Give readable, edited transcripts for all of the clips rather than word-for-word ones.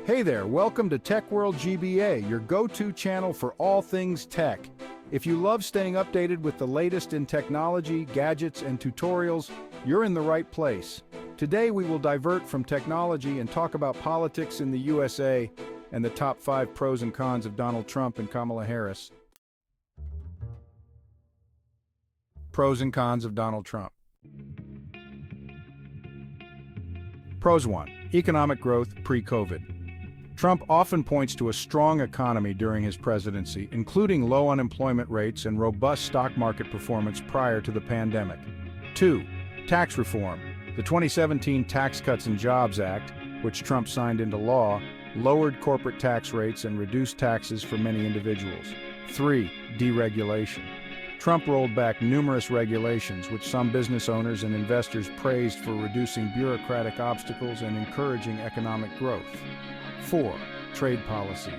Hey there, welcome to TechWorldGBA, your go-to channel for all things tech. If you love staying updated with the latest in technology, gadgets, and tutorials, you're in the right place. Today we will divert from technology and talk about politics in the USA and the top 5 pros and cons of Donald Trump and Kamala Harris. Pros and cons of Donald Trump. Pros 1. Economic growth pre-COVID. Trump often points to a strong economy during his presidency, including low unemployment rates and robust stock market performance prior to the pandemic. 2. Tax reform. The 2017 Tax Cuts and Jobs Act, which Trump signed into law, lowered corporate tax rates and reduced taxes for many individuals. 3. Deregulation. Trump rolled back numerous regulations, which some business owners and investors praised for reducing bureaucratic obstacles and encouraging economic growth. 4. Trade policies.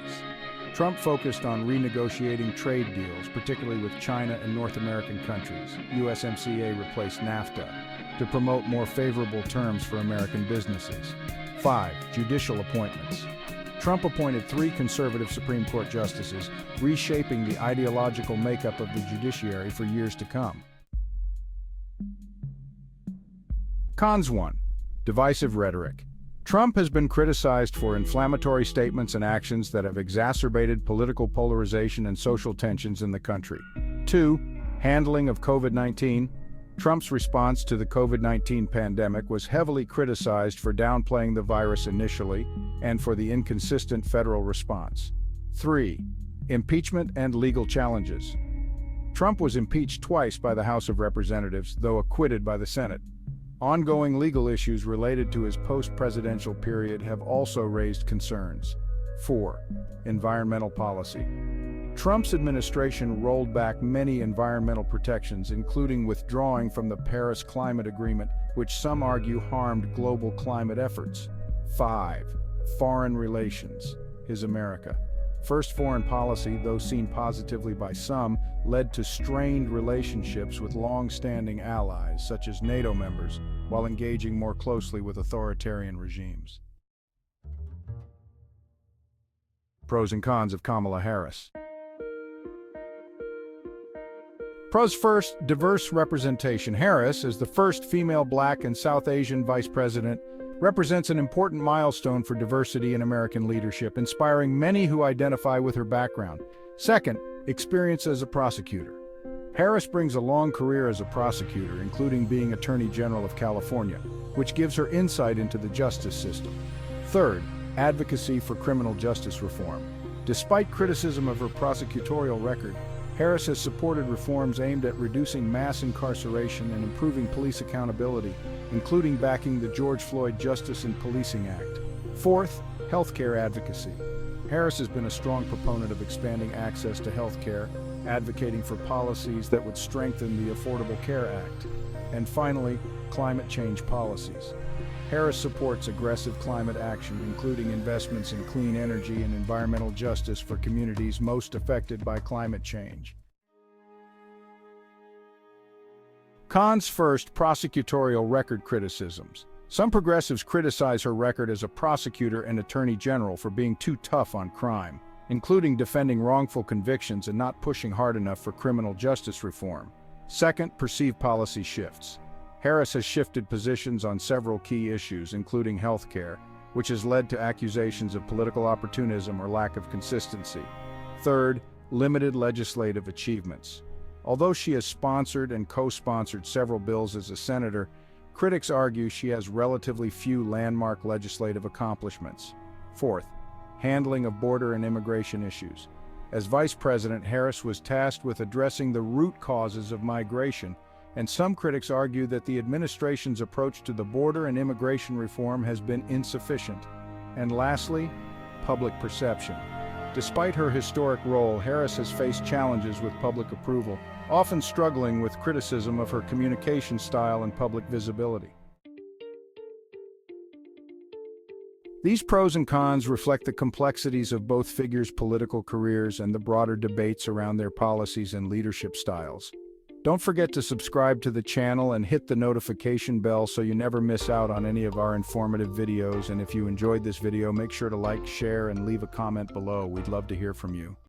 Trump focused on renegotiating trade deals, particularly with China and North American countries. USMCA replaced NAFTA to promote more favorable terms for American businesses. 5. Judicial appointments. Trump appointed 3 conservative Supreme Court justices, reshaping the ideological makeup of the judiciary for years to come. Cons 1. Divisive rhetoric. Trump has been criticized for inflammatory statements and actions that have exacerbated political polarization and social tensions in the country. 2. Handling of COVID-19. Trump's response to the COVID-19 pandemic was heavily criticized for downplaying the virus initially and for the inconsistent federal response. 3. Impeachment and legal challenges. Trump was impeached twice by the House of Representatives, though acquitted by the Senate. Ongoing legal issues related to his post-presidential period have also raised concerns. 4. Environmental policy. Trump's administration rolled back many environmental protections, including withdrawing from the Paris Climate Agreement, which some argue harmed global climate efforts. 5. Foreign relations. His America. First foreign policy, though seen positively by some, led to strained relationships with long-standing allies, such as NATO members, while engaging more closely with authoritarian regimes. Pros and cons of Kamala Harris. Pros first, diverse representation. Harris, as the first female Black and South Asian vice president, represents an important milestone for diversity in American leadership, inspiring many who identify with her background. Second, experience as a prosecutor. Harris brings a long career as a prosecutor, including being Attorney General of California, which gives her insight into the justice system. Third, advocacy for criminal justice reform. Despite criticism of her prosecutorial record, Harris has supported reforms aimed at reducing mass incarceration and improving police accountability, including backing the George Floyd Justice in Policing Act. Fourth, healthcare advocacy. Harris has been a strong proponent of expanding access to healthcare, advocating for policies that would strengthen the Affordable Care Act. And finally, climate change policies. Harris supports aggressive climate action, including investments in clean energy and environmental justice for communities most affected by climate change. Cons first, prosecutorial record criticisms. Some progressives criticize her record as a prosecutor and attorney general for being too tough on crime, including defending wrongful convictions and not pushing hard enough for criminal justice reform. Second, perceived policy shifts. Harris has shifted positions on several key issues, including health care, which has led to accusations of political opportunism or lack of consistency. Third, limited legislative achievements. Although she has sponsored and co-sponsored several bills as a senator, critics argue she has relatively few landmark legislative accomplishments. Fourth, handling of border and immigration issues. As vice president, Harris was tasked with addressing the root causes of migration, and some critics argue that the administration's approach to the border and immigration reform has been insufficient. And lastly, public perception. Despite her historic role, Harris has faced challenges with public approval, often struggling with criticism of her communication style and public visibility. These pros and cons reflect the complexities of both figures' political careers and the broader debates around their policies and leadership styles. Don't forget to subscribe to the channel and hit the notification bell so you never miss out on any of our informative videos. And if you enjoyed this video, make sure to like, share, and leave a comment below. We'd love to hear from you.